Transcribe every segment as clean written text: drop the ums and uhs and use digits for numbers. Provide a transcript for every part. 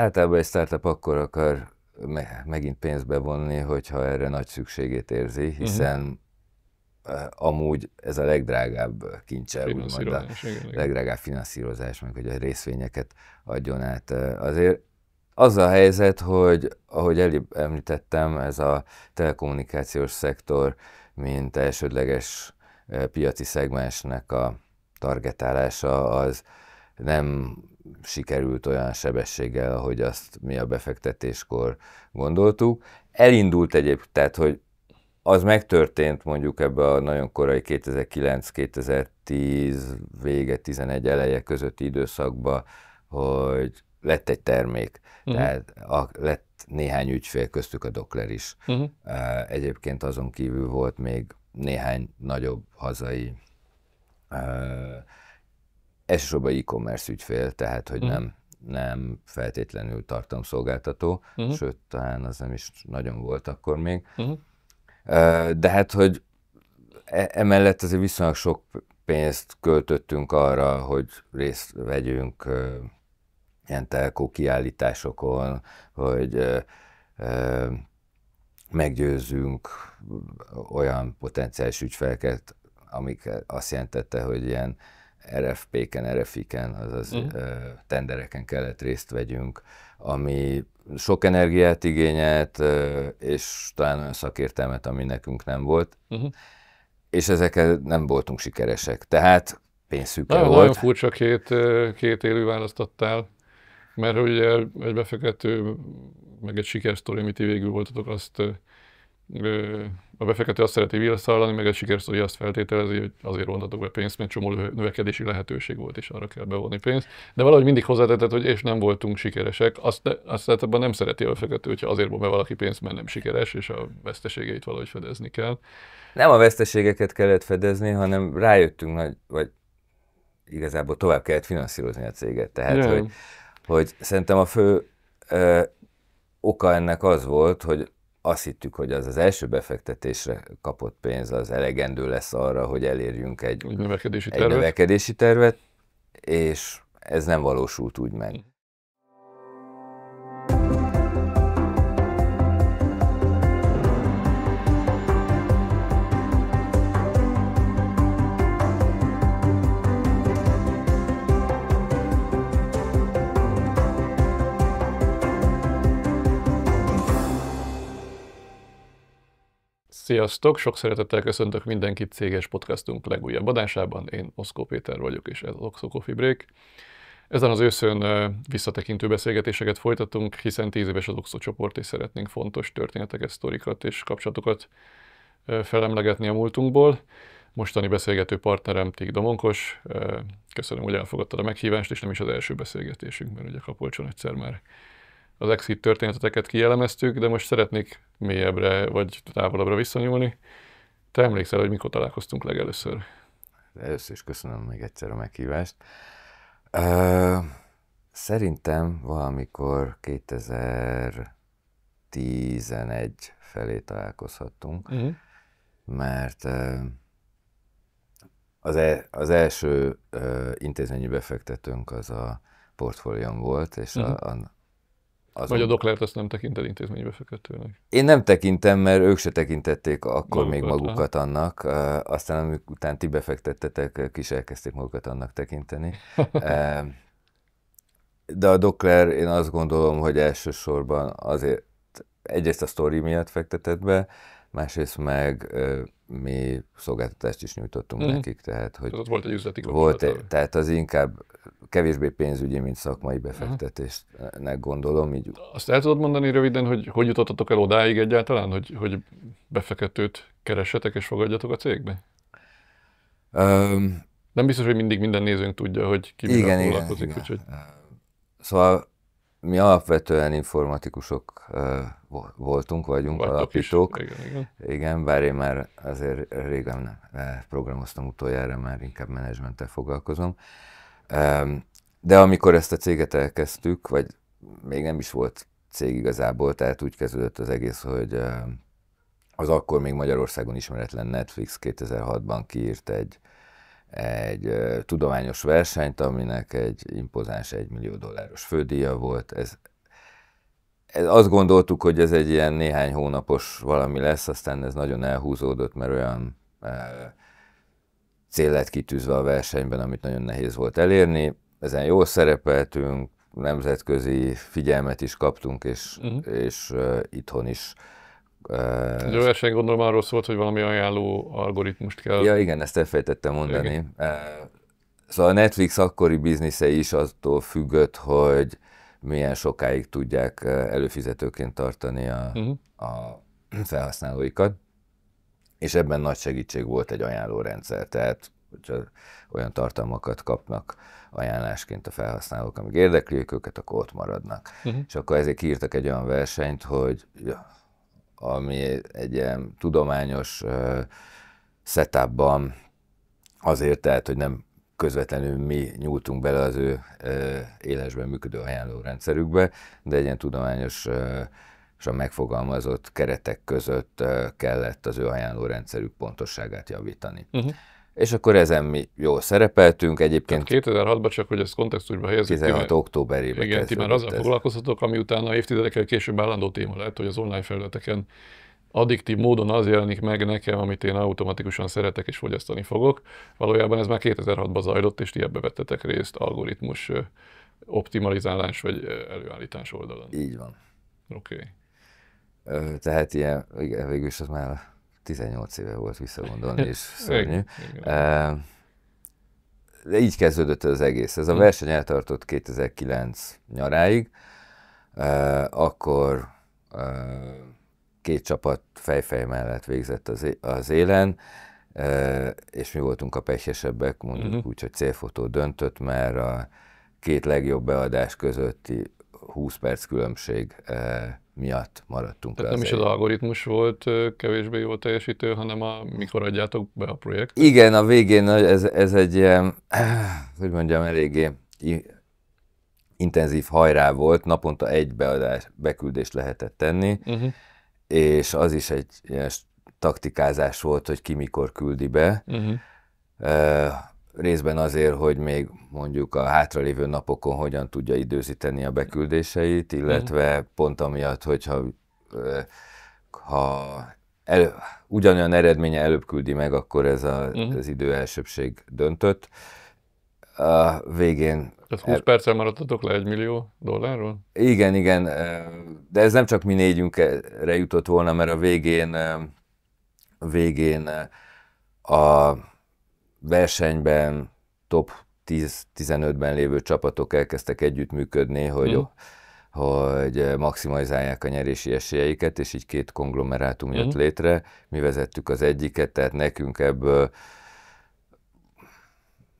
általában egy startup akkor akar megint pénzt bevonni, hogyha erre nagy szükségét érzi, hiszen amúgy ez a legdrágább kincse, úgymond a legdrágább finanszírozás, meg hogy a részvényeket adjon át. Azért az a helyzet, hogy ahogy előbb említettem, ez a telekommunikációs szektor, mint elsődleges piaci szegmensnek a targetálása, az nem sikerült olyan sebességgel, ahogy azt mi a befektetéskor gondoltuk. Elindult egyébként, tehát hogy az megtörtént mondjuk ebbe a nagyon korai 2009-2010 vége, 11 eleje közötti időszakban, hogy lett egy termék, tehát lett néhány ügyfél, köztük a Dockler is. Egyébként azon kívül volt még néhány nagyobb hazai, elsősorban e-commerce ügyfél, tehát hogy nem feltétlenül tartalomszolgáltató, sőt, talán az nem is nagyon volt akkor még. De hát, hogy emellett azért viszonylag sok pénzt költöttünk arra, hogy részt vegyünk ilyen telkó kiállításokon, hogy meggyőzzünk olyan potenciális ügyfeleket, amik azt jelentette, hogy ilyen RFP-ken, RFI-ken, azaz tendereken kellett részt vegyünk, ami sok energiát igényelt, és talán olyan szakértelmet, ami nekünk nem volt, és ezekkel nem voltunk sikeresek. Tehát pénzszűke volt. Nagyon furcsa két élő választottál, mert ugye egy befektető, meg egy sikersztori, amit végül voltatok, azt a befektető azt szereti visszahallani, meg egy sikersztori azt feltételezi, hogy azért vontatok be pénzt, mert csomó növekedési lehetőség volt, és arra kell bevonni pénzt. De valahogy mindig hozzátetett, hogy és nem voltunk sikeresek. Azt abban nem szereti a befektető, hogyha azért von be valaki pénzt, mert nem sikeres, és a veszteségeit valahogy fedezni kell. Nem a veszteségeket kellett fedezni, hanem rájöttünk, vagy igazából tovább kellett finanszírozni a céget. Tehát, hogy szerintem a fő oka ennek az volt, hogy azt hittük, hogy az első kapott pénz az elegendő lesz arra, hogy elérjünk egy növekedési tervet, és ez nem valósult úgy meg. Sziasztok! Sok szeretettel köszöntök mindenkit céges podcastunk legújabb adásában. Én Oszkó Péter vagyok, és ez az Oxo Coffee Break. Ezen az őszön visszatekintő beszélgetéseket folytatunk, hiszen 10 éves az Oxo csoport, és szeretnénk fontos történeteket, sztorikat és kapcsolatokat felemlegetni a múltunkból. Mostani beszélgető partnerem Tig Domonkos. Köszönöm, hogy elfogadtad a meghívást, és nem is az első beszélgetésünk, mert ugye Kapolcson egyszer már az exit történeteket kielemeztük, de most szeretnék mélyebbre vagy távolabbra visszanyúlni. Te emlékszel, hogy mikor találkoztunk legelőször? Először is köszönöm még egyszer a meghívást. Szerintem valamikor 2011 felé találkozhattunk, mert az első intézményi befektetőnk az a Portfólión volt, és vagy a Docklert azt nem tekinted intézményi befektetőnek? Én nem tekintem, mert ők se tekintették akkor még magukat annak, aztán amik után ti befektettetek, is elkezdték magukat annak tekinteni. De a Dockler, én azt gondolom, hogy elsősorban azért egyrészt a sztori miatt fektetett be, másrészt meg mi szolgáltatást is nyújtottunk nekik, tehát hogy ott volt egy üzleti kapcsolat. Tehát az inkább kevésbé pénzügyi, mint szakmai befektetésnek gondolom. Így. Azt el tudod mondani röviden, hogy jutottatok el odáig egyáltalán, hogy befektetőt keressetek és fogadjatok a cégbe? Nem biztos, hogy mindig minden nézőnk tudja, hogy ki mivel foglalkozik. Igen. Úgyhogy... Szóval mi alapvetően informatikusok vagyunk, alapítók. Igen, bár én már azért régen programoztam utoljára, már inkább menedzsmenttel foglalkozom. De amikor ezt a céget elkezdtük, vagy még nem is volt cég igazából, tehát úgy kezdődött az egész, hogy az akkor még Magyarországon ismeretlen Netflix 2006-ban kiírt egy tudományos versenyt, aminek egy impozáns $1 millió fődíja volt. azt gondoltuk, hogy ez egy ilyen néhány hónapos valami lesz, aztán ez nagyon elhúzódott, mert olyan cél lett kitűzve a versenyben, amit nagyon nehéz volt elérni. Ezen jól szerepeltünk, nemzetközi figyelmet is kaptunk, és itthon is. A verseny gondolom arról szólt, hogy valami ajánló algoritmust kell... Ja igen, ezt elfelejtettem mondani. Szóval a Netflix akkori biznisze is attól függött, hogy milyen sokáig tudják előfizetőként tartani a felhasználóikat, és ebben nagy segítség volt egy ajánlórendszer, tehát hogyha olyan tartalmakat kapnak ajánlásként a felhasználók, amíg érdekli őket, akkor ott maradnak. És akkor ezért írtak egy olyan versenyt, hogy ami egy ilyen tudományos setupban azért, tehát, hogy nem közvetlenül mi nyúltunk bele az ő élesben működő ajánlórendszerükbe, de egy ilyen tudományos és a megfogalmazott keretek között kellett az ő ajánlórendszerük pontosságát javítani. És akkor ezen mi jól szerepeltünk. Egyébként 2006-ban, csak hogy ezt kontextusba helyezzük. 2006. októberében igen, ti már azzal foglalkoztatok, ami utána évtizedekkel később állandó téma lett, hogy az online felületeken addiktív módon az jelenik meg nekem, amit én automatikusan szeretek és fogyasztani fogok. Valójában ez már 2006-ban zajlott, és ti ebbe vettetek részt algoritmus optimalizálás vagy előállítás oldalon. Így van. Oké. Tehát ilyen, végülis az már 18 éve volt visszagondolni, és szörnyű. De így kezdődött az egész. Ez a verseny eltartott 2009 nyaráig, akkor két csapat fejfej mellett végzett az élen, és mi voltunk a pehjesebbek, mondjuk úgy, hogy célfotó döntött, mert a két legjobb beadás közötti 20 perc különbség miatt maradtunk. Tehát nem is az algoritmus volt kevésbé jól teljesítő, hanem mikor adjátok be a projekt? Igen, a végén ez egy ilyen, hogy mondjam, eléggé intenzív hajrá volt, naponta egy beküldést lehetett tenni, és az is egy ilyen taktikázás volt, hogy ki mikor küldi be. Részben azért, hogy még mondjuk a hátralévő napokon hogyan tudja időzíteni a beküldéseit, illetve pont amiatt, hogyha ugyanolyan eredménye előbb küldi meg, akkor ez az idő elsőbbség döntött. A végén... Tehát 20 perccel maradtatok le $1 millió? Igen, de ez nem csak mi négyünkre jutott volna, mert a végén a versenyben top 10-15-ben lévő csapatok elkezdtek együttműködni, hogy maximalizálják a nyerési esélyeiket, és így két konglomerátum jött létre. Mi vezettük az egyiket, tehát nekünk ebből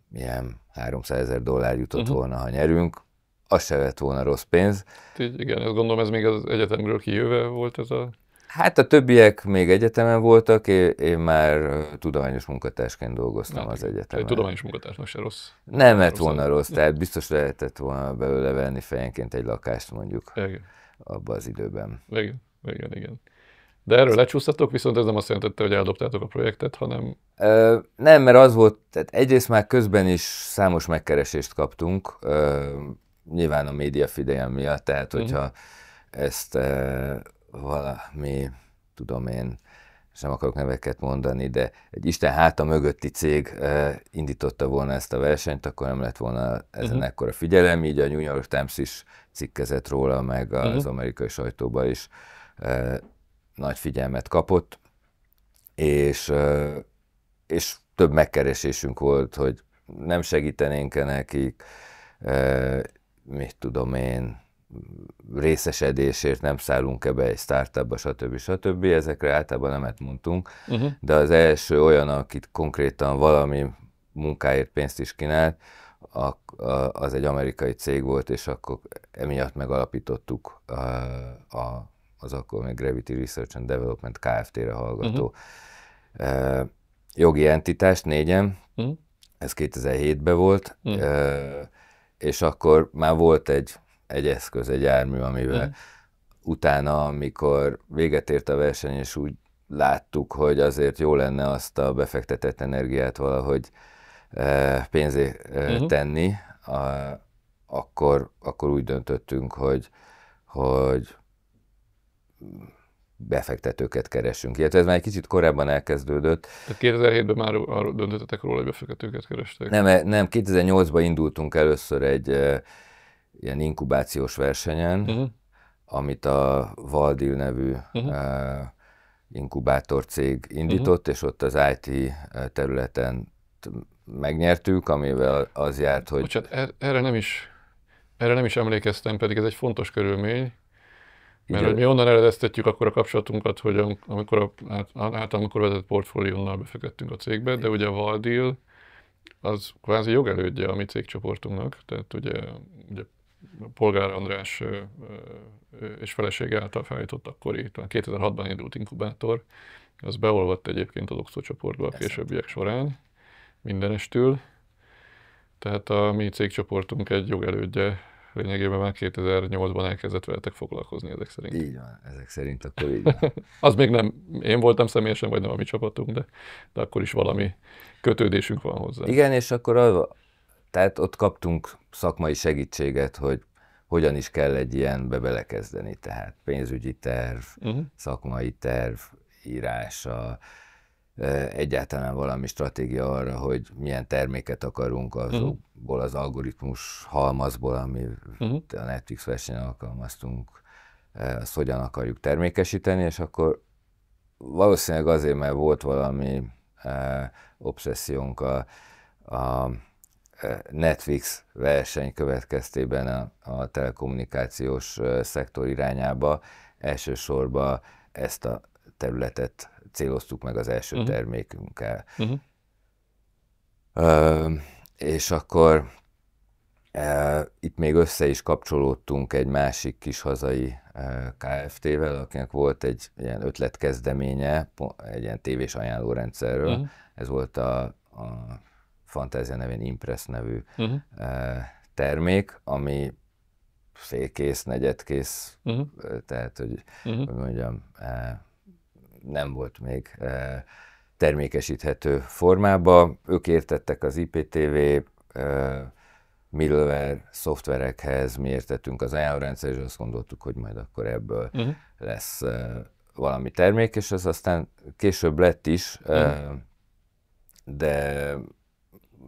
milyen $300,000 jutott volna, ha nyerünk. Az se lett volna rossz pénz. Igen, ezt gondolom, ez még az egyetemről kijöve volt ez a... Hát a többiek még egyetemen voltak, én már tudományos munkatársként dolgoztam az egyetemen. Egy tudományos munkatársnak se rossz. Nem lett volna rossz, tehát biztos lehetett volna belőle venni fejenként egy lakást mondjuk abban az időben. Igen. De erről lecsúsztatok, viszont ez nem azt jelentette, hogy eldobtátok a projektet, hanem... Nem, mert az volt, tehát egyrészt már közben is számos megkeresést kaptunk, nyilván a média figyelem miatt, tehát hogyha ezt valami, tudom én, és nem akarok neveket mondani, de egy Isten háta mögötti cég indította volna ezt a versenyt, akkor nem lett volna ezen ekkora figyelem, így a New York Times is cikkezett róla, meg az amerikai sajtóban is nagy figyelmet kapott, és több megkeresésünk volt, hogy nem segítenénk-e nekik, mit tudom én, részesedésért nem szállunk-e be egy startupba, stb. Ezekre általában nemet mondtunk, de az első olyan, akit konkrétan valami munkáért pénzt is kínált, az egy amerikai cég volt, és akkor emiatt megalapítottuk az akkor még Gravity Research and Development Kft-re hallgató jogi entitást, 4-en, ez 2007-ben volt, és akkor már volt egy eszköz, egy jármű, amivel utána, amikor véget ért a verseny, és úgy láttuk, hogy azért jó lenne azt a befektetett energiát valahogy pénzé tenni, akkor úgy döntöttünk, hogy befektetőket keresünk. Illetve ez már egy kicsit korábban elkezdődött. Tehát 2007-ben már arról döntöttetek róla, hogy befektetőket kerestek? Nem, 2008-ban indultunk először egy ilyen inkubációs versenyen, amit a Valdil nevű inkubátorcég indított, és ott az IT területen megnyertük, amivel az járt, hogy... Bocsánat, erre nem is emlékeztem, pedig ez egy fontos körülmény, mert hogy mi onnan eredeztetjük akkor a kapcsolatunkat, hogy amikor vezet portfóliónnal befektettünk a cégbe, de ugye a Valdil az kvázi jogelődje a mi cégcsoportunknak, tehát ugye Polgár András és felesége által felállított akkori, 2006-ban indult inkubátor, az beolvadt egyébként az Oxo csoportba a későbbiek során, mindenestül. Tehát a mi cégcsoportunk egy jogelődje, lényegében már 2008-ban elkezdett veletek foglalkozni ezek szerint. Így van, ezek szerint akkor így van. Az még nem én voltam személyesen, vagy nem a mi csapatunk, de akkor is valami kötődésünk van hozzá. Igen, és akkor tehát ott kaptunk szakmai segítséget, hogy hogyan is kell egy ilyenbe belekezdeni, tehát pénzügyi terv, szakmai terv írása, egyáltalán valami stratégia arra, hogy milyen terméket akarunk azokból az algoritmus halmazból, amit a Netflix versenyen alkalmaztunk, azt hogyan akarjuk termékesíteni, és akkor valószínűleg azért, mert volt valami obszessziónk a Netflix verseny következtében a telekommunikációs szektor irányába, elsősorban ezt a területet céloztuk meg az első termékünkkel. És akkor itt még össze is kapcsolódtunk egy másik kis hazai Kft-vel, akinek volt egy ilyen ötletkezdeménye, egy ilyen tévés ajánlórendszerről. Ez volt a Fantázia nevén Impress nevű termék, ami félkész, negyedkész, tehát, hogy mondjam, nem volt még termékesíthető formában. Ők értettek az IPTV middleware szoftverekhez, mi értettünk az ajánlórendszerhez, és azt gondoltuk, hogy majd akkor ebből lesz valami termék, és az aztán később lett is, de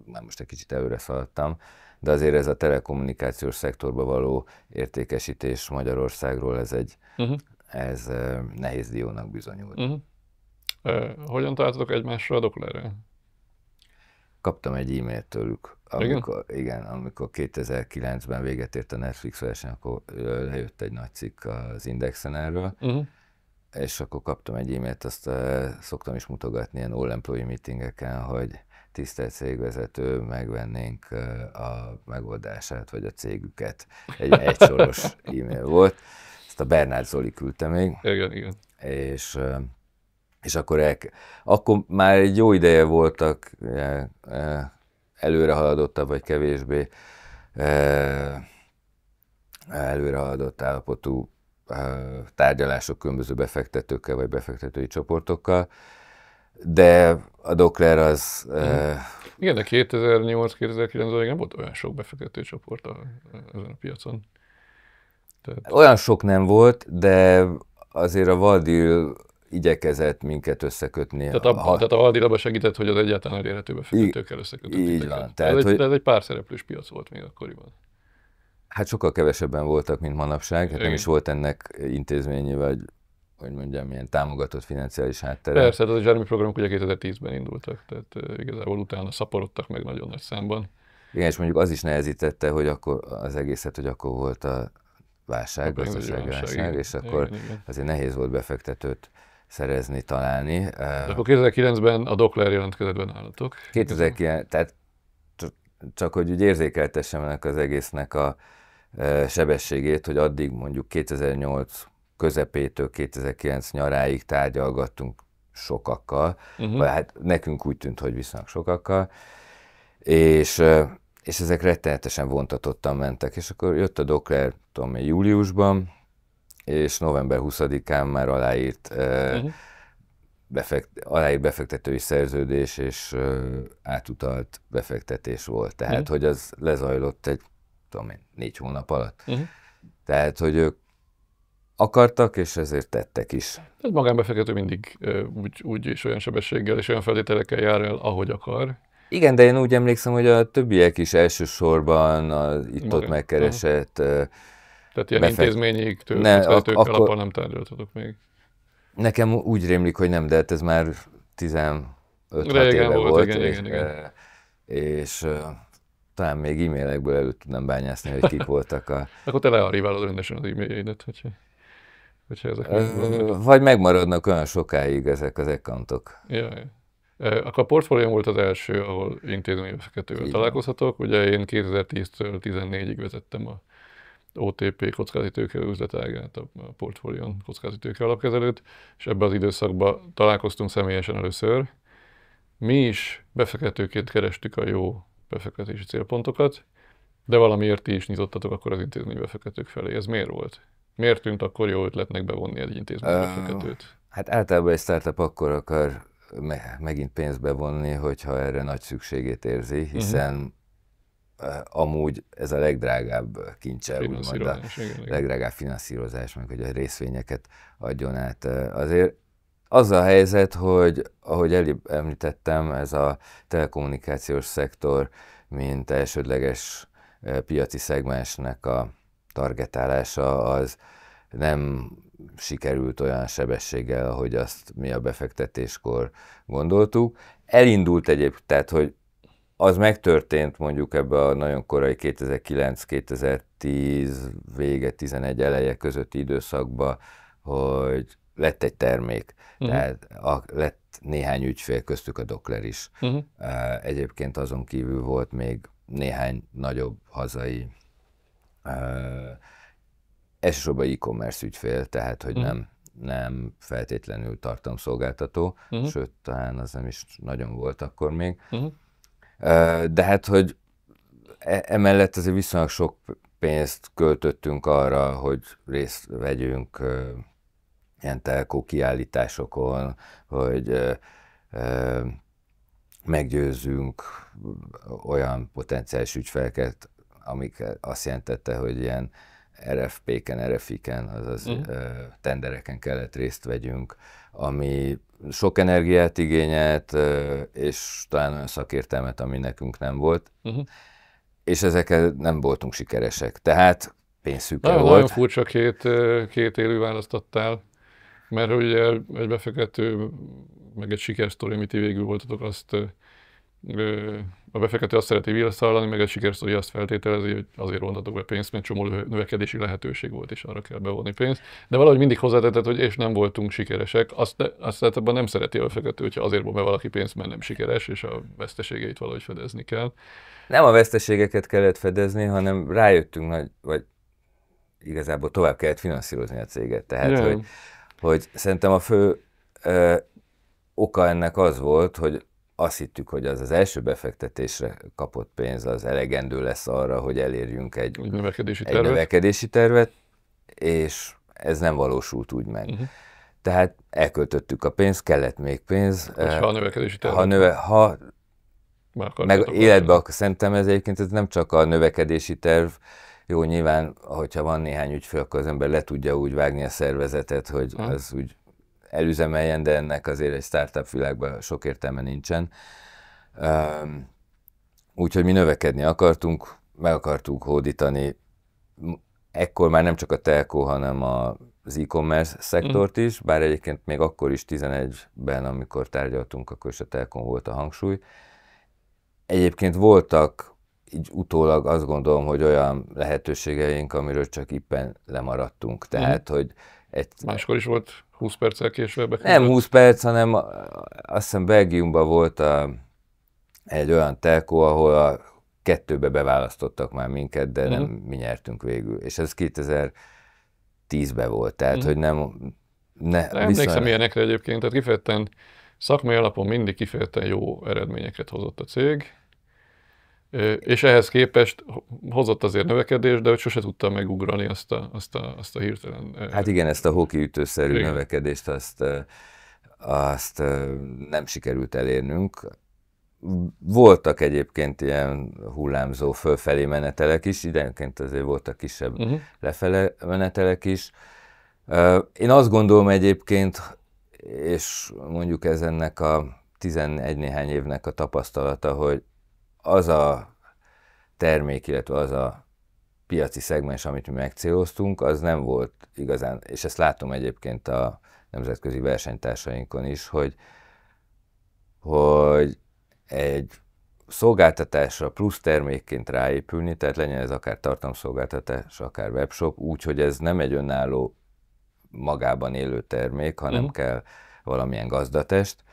már most egy kicsit előre szaladtam, de azért ez a telekommunikációs szektorba való értékesítés Magyarországról, ez nehéz diónak bizonyult. Hogyan találtatok egymásra a Doklerrel? Kaptam egy e-mailt tőlük, amikor 2009-ben véget ért a Netflix verseny, akkor lejött egy nagy cikk az Indexen erről, és akkor kaptam egy e-mailt, azt szoktam is mutogatni ilyen all-employee meetingeken, hogy tisztelt cégvezető, megvennénk a megoldását, vagy a cégüket. Egy soros e-mail volt. Ezt a Bernárd Zoli küldte még. Igen. És akkor már egy jó ideje voltak előre haladottabb, vagy kevésbé előre haladott állapotú tárgyalások különböző befektetőkkel, vagy befektetői csoportokkal. De a Dokler az... Igen, de 2008-2009-ben nem volt olyan sok befektető csoport ezen a piacon. Olyan sok nem volt, de azért a Valdil igyekezett minket összekötni. Tehát a Valdil abban segített, hogy az egyáltalán elérhető befektetőkkel összekötött. Így van. Ez egy pár szereplős piac volt még akkoriban. Hát sokkal kevesebben voltak, mint manapság. Hát nem is volt ennek intézményi, vagy hogy mondjam, ilyen támogatott financiális háttere. Persze, az a Jeremy programok ugye 2010-ben indultak, tehát igazából utána szaporodtak meg nagyon nagy számban. Igen, és mondjuk az is nehezítette, hogy akkor az egészet, hogy akkor volt a válság, gazdasági válság, és akkor azért nehéz volt befektetőt szerezni, találni. De akkor 2009-ben a Dokler jelentkezett be nálatok. 2009, tehát csak hogy úgy érzékeltessem ennek az egésznek a sebességét, hogy addig mondjuk 2008 közepétől 2009 nyaráig tárgyalgattunk sokakkal, vagy hát nekünk úgy tűnt, hogy viszonylag sokakkal, és ezek rettenetesen vontatottan mentek, és akkor jött a Dokler, tudom én, júliusban, és november 20-án már aláírt befektetői szerződés, és átutalt befektetés volt. Tehát, hogy az lezajlott egy, tudom én, 4 hónap alatt. Tehát, hogy ők akartak, és ezért tettek is. Egy magánbefektető mindig úgy és olyan sebességgel és olyan feltételekkel jár el, ahogy akar. Igen, de én úgy emlékszem, hogy a többiek is elsősorban az itt-ott megkeresett... Tehát ilyen intézményig kockázatőkkel alappal nem tárgyaltatok még. Nekem úgy rémlik, hogy nem, de hát ez már 15-6 éve volt. Igen. És talán még e-mailekből elő tudnám bányászni, hogy kik voltak a... Akkor te learchiválod rendesen az e-mailjeidet, hogyha ezek vagy megmaradnak olyan sokáig ezek az accountok. Ja. Akkor a portfólióm volt az első, ahol intézménybefektetővel találkozhatok. Ugye én 2010-től 14-ig vezettem a OTP kockázati tőke üzletágát, a portfólión kockázati tőke alapkezelőt, és ebben az időszakban találkoztunk személyesen először. Mi is befektetőként kerestük a jó befektetési célpontokat, de valamiért ti is nyitottatok akkor az intézménybefektetők felé. Ez miért volt? Miért tűnt akkor jó ötletnek bevonni egy intézménybefektetőt? Hát általában egy startup akkor akar megint pénzt bevonni, hogyha erre nagy szükségét érzi, hiszen amúgy ez a legdrágább kincse, úgymond a legdrágább finanszírozás, meg hogy a részvényeket adjon át. Azért az a helyzet, hogy ahogy említettem, ez a telekommunikációs szektor, mint elsődleges piaci szegmensnek a targetálása, az nem sikerült olyan sebességgel, ahogy azt mi a befektetéskor gondoltuk. Elindult egyébként, tehát hogy az megtörtént mondjuk ebbe a nagyon korai 2009-2010 vége, 11 eleje közötti időszakban, hogy lett egy termék, tehát lett néhány ügyfél, köztük a Dokler is. Egyébként azon kívül volt még néhány nagyobb hazai, elsősorban e-commerce ügyfél, tehát hogy nem feltétlenül tartalomszolgáltató, sőt, talán az nem is nagyon volt akkor még. De hát, hogy emellett azért viszonylag sok pénzt költöttünk arra, hogy részt vegyünk ilyen telkó kiállításokon, hogy meggyőzzünk olyan potenciális ügyfeleket, amik azt jelentette, hogy ilyen RFP-ken, RFI-ken, azaz tendereken kellett részt vegyünk, ami sok energiát igényelt, és talán olyan szakértelmet, ami nekünk nem volt, és ezekkel nem voltunk sikeresek. Tehát pénzszűke volt. Nagyon furcsa két élő választottál, mert ugye egy befektető, meg egy sikersztori, amit végül voltatok, azt a befektető azt szereti visszahallani, meg egy sikersztori azt feltételezi, hogy azért vontatok be pénzt, mert csomó növekedési lehetőség volt, és arra kell bevonni pénzt. De valahogy mindig hozzátetted, hogy és nem voltunk sikeresek. Azt abban nem szereti a befektető, hogyha azért von be valaki pénzt, mert nem sikeres, és a veszteségeit valahogy fedezni kell. Nem a veszteségeket kellett fedezni, hanem rájöttünk, vagy igazából tovább kellett finanszírozni a céget. Tehát, hogy szerintem a fő oka ennek az volt, hogy azt hittük, hogy az első befektetésre kapott pénz az elegendő lesz arra, hogy elérjünk egy növekedési tervet, és ez nem valósult úgy meg. Tehát elköltöttük a pénzt, kellett még pénz. Ha a növekedési tervet. Meg életben, szerintem ez egyébként ez nem csak a növekedési terv. Jó, nyilván, hogyha van néhány ügyfél, akkor az ember le tudja úgy vágni a szervezetet, hogy az úgy elüzemeljen, de ennek azért egy startup világban sok értelme nincsen. Úgyhogy mi növekedni akartunk, meg akartunk hódítani. Ekkor már nem csak a telco, hanem az e-commerce szektort is, bár egyébként még akkor is 11-ben, amikor tárgyaltunk, akkor is a telkon volt a hangsúly. Egyébként voltak, így utólag azt gondolom, hogy olyan lehetőségeink, amiről csak éppen lemaradtunk. Tehát, hogy máskor is volt 20 perccel késve? Nem 20 perc, hanem azt hiszem Belgiumban volt egy olyan telkó, ahol a 2-be beválasztottak már minket, de nem mi nyertünk végül. És ez 2010-ben volt, tehát hogy nem emlékszem ilyenekre egyébként, tehát kifejezetten szakmai alapon mindig kifejezetten jó eredményeket hozott a cég, és ehhez képest hozott azért növekedést, de hogy sose tudta megugrani azt a hirtelen... Hát igen, ezt a hokiütőszerű növekedést, azt nem sikerült elérnünk. Voltak egyébként ilyen hullámzó fölfelé menetelek is, időnként azért voltak kisebb lefele menetelek is, Én azt gondolom egyébként, és mondjuk ez ennek a 11 néhány évnek a tapasztalata, hogy az a termék, illetve az a piaci szegmens, amit mi megcéloztunk, az nem volt igazán, és ezt látom egyébként a nemzetközi versenytársainkon is, hogy egy szolgáltatásra plusz termékként ráépülni, tehát legyen ez akár tartalomszolgáltatás, akár webshop, úgyhogy ez nem egy önálló magában élő termék, hanem kell valamilyen gazdatest.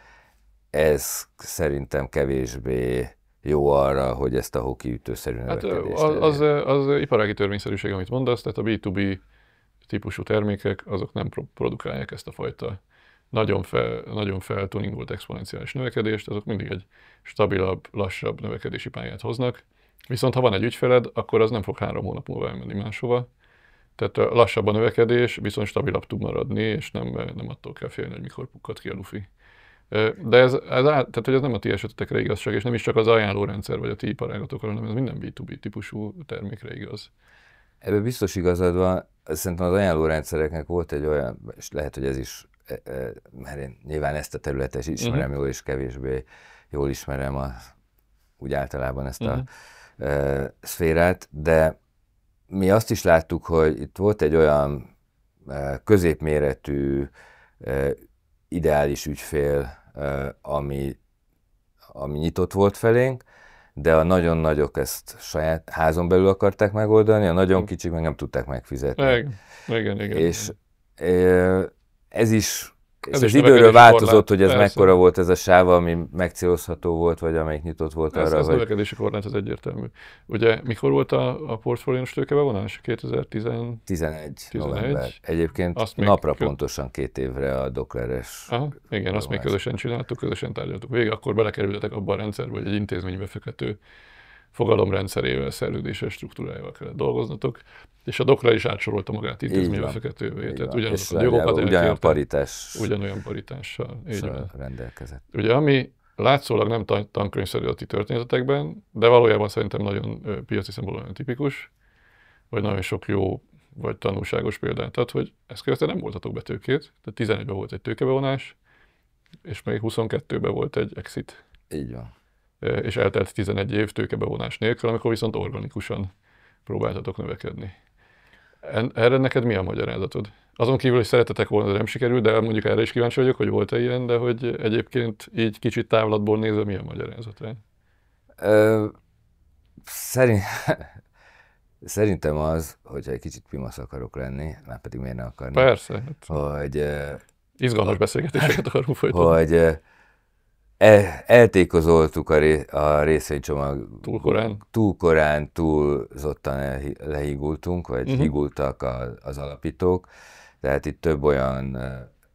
Ez szerintem kevésbé jó arra, hogy ezt a hokiütőszerű növekedést... Az iparági törvényszerűség, amit mondasz, tehát a B2B típusú termékek, azok nem produkálják ezt a fajta nagyon feltuningolt exponenciális növekedést, azok mindig egy stabilabb, lassabb növekedési pályát hoznak. Viszont ha van egy ügyfeled, akkor az nem fog 3 hónap múlva elmenni máshova. Tehát lassabb a növekedés, viszont stabilabb tud maradni, és nem attól kell félni, hogy mikor pukkad ki a lufi. De tehát, hogy ez nem a ti esetetekre igazság, és nem is csak az ajánlórendszer vagy a ti iparágatokra, hanem ez minden B2B típusú termékre igaz. Ebben biztos igazad van. Szerintem az ajánlórendszereknek volt egy olyan, és lehet, hogy ez is, mert én nyilván ezt a területet is ismerem jól, és kevésbé jól ismerem úgy általában ezt a szférát, de mi azt is láttuk, hogy itt volt egy olyan középméretű ideális ügyfél, ami nyitott volt felénk, de a nagyon nagyok ezt saját házon belül akarták megoldani, a nagyon kicsik meg nem tudták megfizetni. Igen. És ez is időről változott, hogy ez mekkora volt ez a sáv, ami megcélozható volt, vagy amelyik nyitott volt arra. Ez növekedési korlát, ez egyértelmű. Ugye mikor volt a portfóliós tőkebevonás? 2011 november. Egyébként napra pontosan 2 évre a dokleres. Igen, azt még közösen csináltuk, közösen tárgyaltuk végig, akkor belekerültetek abba a rendszerbe, hogy egy intézménybefektető fogalomrendszerével, szerződéses struktúrájával kellett dolgoznatok, és a dokler is átsorolta magát intézménybefektetővé, tehát ugyanolyan paritással rendelkezett. Ugye, ami látszólag nem tankönyvszerű a ti történetetekben, de valójában szerintem nagyon piaci szempontból olyan tipikus, vagy nagyon sok jó vagy tanulságos példát ad, hogy ezt követően nem voltatok be tőkét, tehát 11-ben volt egy tőkebevonás, és még 22-ben volt egy exit. Így van. És eltelt 11 év tőkebevonás nélkül, amikor viszont organikusan próbáltatok növekedni. Erre neked mi a magyarázatod? Azon kívül, hogy szeretetek volna, de nem sikerült, de mondjuk erre is kíváncsi vagyok, hogy volt-e ilyen, de hogy egyébként így kicsit távlatból nézve mi a magyarázat rá? Szerintem az, hogyha egy kicsit pimasz akarok lenni, már pedig miért ne akarni. Persze. Hogy... izgalmas beszélgetéseket akarunk folytatni. Hogy eltékozoltuk a részvénycsomag. Túl korán, túlzottan lehigultunk, vagy higultak az alapítók. Tehát itt több olyan,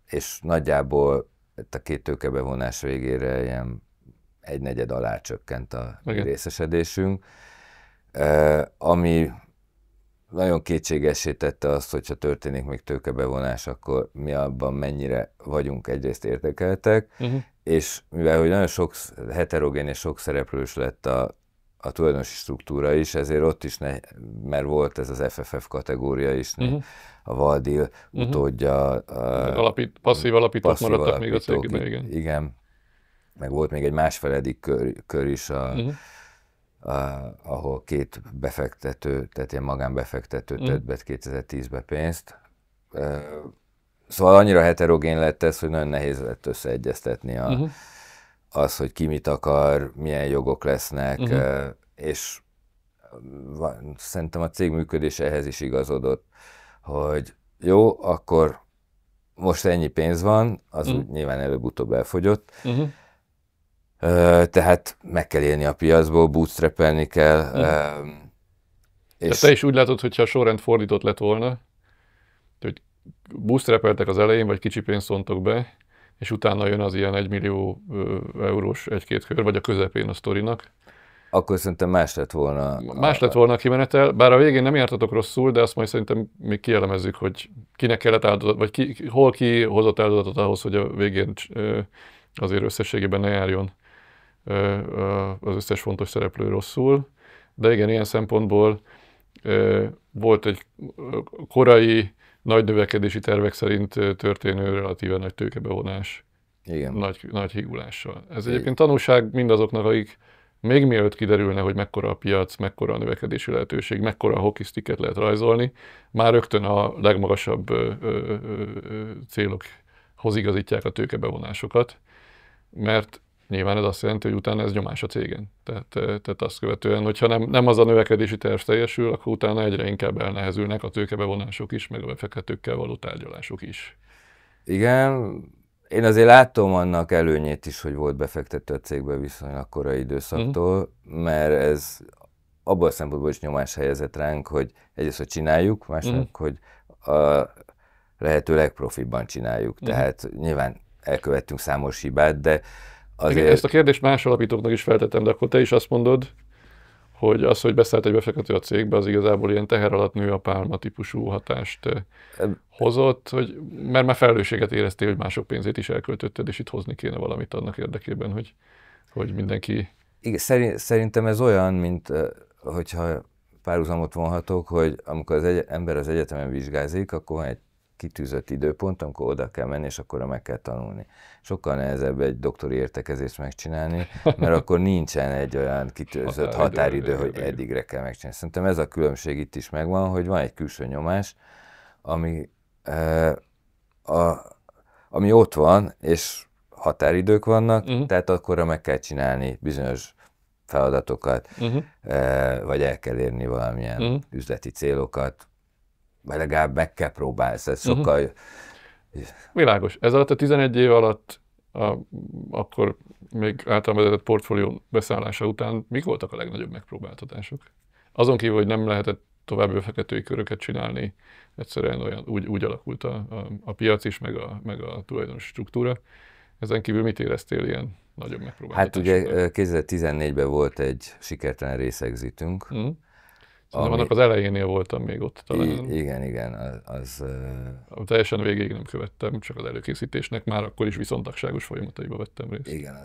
és nagyjából a 2 tőkebevonás végére ilyen 1/4 alá csökkent a részesedésünk, ami nagyon kétségessé tette azt, hogyha történik még tőkebevonás, akkor mi abban mennyire vagyunk egyrészt érdekeltek, és mivel hogy nagyon sok heterogén és sok szereplős lett a tulajdonosi struktúra is, ezért ott is, mert volt ez az FFF kategória is, a Valdil utódja. Passzív alapítók maradtak még a cégben, igen. Igen, meg volt még egy másfeledik kör is, ahol 2 befektető, tehát ilyen magánbefektető tett be 2010-ben pénzt. Szóval annyira heterogén lett ez, hogy nagyon nehéz lett összeegyeztetni az, hogy ki mit akar, milyen jogok lesznek, és szerintem a cég működése ehhez is igazodott, hogy jó, akkor most ennyi pénz van, az úgy nyilván előbb-utóbb elfogyott, tehát meg kell élni a piacból, bootstrapelni kell. És te is úgy látod, hogyha a sorrend fordított lett volna, hogy bootstrapeltek az elején, vagy kicsi pénzt vontok be, és utána jön az ilyen 1 millió eurós 1-2 kör, vagy a közepén a sztorinak. Akkor szerintem más lett volna. Más lett volna a kimenetel, bár a végén nem jártatok rosszul, de azt majd szerintem még kielemezzük, hogy kinek kellett áldozat, vagy hol ki hozott áldozatot ahhoz, hogy a végén azért összességében ne járjon az összes fontos szereplő rosszul. De igen, ilyen szempontból volt egy korai nagy növekedési tervek szerint történő relatíve nagy tőkebevonás. Igen. Nagy hígulással. Ez egyébként tanulság mindazoknak, akik még mielőtt kiderülne, hogy mekkora a piac, mekkora a növekedési lehetőség, mekkora a hockey-sticket lehet rajzolni, már rögtön a legmagasabb célokhoz igazítják a tőkebevonásokat, mert nyilván ez azt jelenti, hogy utána ez nyomás a cégen. Tehát azt követően, hogyha nem az a növekedési terv teljesül, akkor utána egyre inkább elnehezülnek a tőkebevonások is, meg a befektetőkkel való tárgyalások is. Igen, én azért látom annak előnyét is, hogy volt befektető a cégbe viszonylag korai időszaktól, mert ez abban a szempontból is nyomás helyezett ránk, hogy egyrészt, hogy csináljuk, másnak, hogy a lehető legprofibban csináljuk. Tehát nyilván elkövettünk számos hibát, de azért... Igen, ezt a kérdést más alapítóknak is feltettem, de akkor te is azt mondod, hogy az, hogy beszállt egy befektető a cégbe, az igazából ilyen teher alatt nő a pálma típusú hatást hozott, mert már felelősséget éreztél, hogy mások pénzét is elköltötted, és itt hozni kéne valamit annak érdekében, hogy mindenki... Igen, szerintem ez olyan, mint hogyha párhuzamot vonhatok, hogy amikor az ember az egyetemen vizsgázik, akkor van egy kitűzött időpont, amikor oda kell menni, és akkor meg kell tanulni. Sokkal nehezebb egy doktori értekezést megcsinálni, mert akkor nincsen egy olyan kitűzött határidő, hogy eddigre kell megcsinálni. Szerintem ez a különbség itt is megvan, hogy van egy külső nyomás, ami ott van, és határidők vannak, tehát akkorra meg kell csinálni bizonyos feladatokat, vagy el kell érni valamilyen üzleti célokat, vagy legalább meg kell próbálni, ez sokkal... Világos. Ez alatt a 11 év alatt, akkor még általán vezetett portfólió beszállása után mik voltak a legnagyobb megpróbáltatások? Azon kívül, hogy nem lehetett további befektetői köröket csinálni, egyszerűen úgy alakult a piac is, meg a tulajdonos struktúra. Ezen kívül mit éreztél ilyen nagyobb megpróbáltatásokban? Hát ugye 2014-ben volt egy sikertelen részegzitünk. Annak az elejénél voltam még ott talán. Igen. Teljesen végéig nem követtem, csak az előkészítésnek, már akkor is viszontagságos folyamataiba vettem részt. Igen,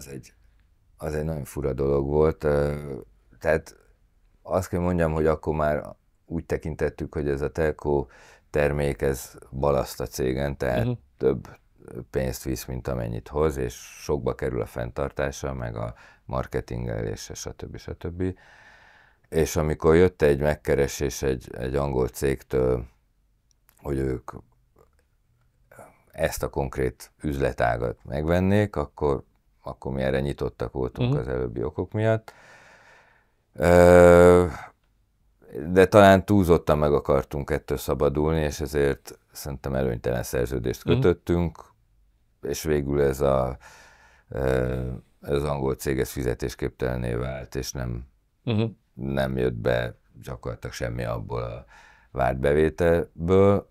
az egy nagyon fura dolog volt. Tehát azt kell mondjam, hogy akkor már úgy tekintettük, hogy ez a telco termék, ez balaszt a cégen, tehát több pénzt visz, mint amennyit hoz, és sokba kerül a fenntartása, meg a marketingelés, stb. És amikor jött egy megkeresés egy angol cégtől, hogy ők ezt a konkrét üzletágat megvennék, akkor mi erre nyitottak voltunk az előbbi okok miatt. De talán túlzottan meg akartunk ettől szabadulni, és ezért szerintem előnytelen szerződést kötöttünk, és végül ez az angol cég ez fizetésképtelenné vált, és nem jött be gyakorlatilag semmi abból a várt bevételből.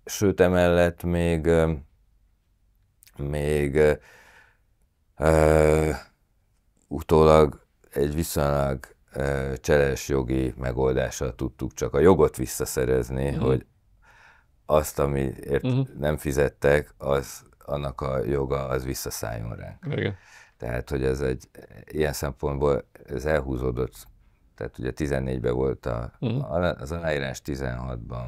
Sőt, emellett még utólag egy viszonylag cseles jogi megoldással tudtuk csak a jogot visszaszerezni, hogy azt, amiért nem fizettek, annak a joga az visszaszálljon ránk. Igen. Tehát, hogy ez ilyen szempontból ez elhúzódott. Tehát ugye 14-ben volt az aláírás, 16-ban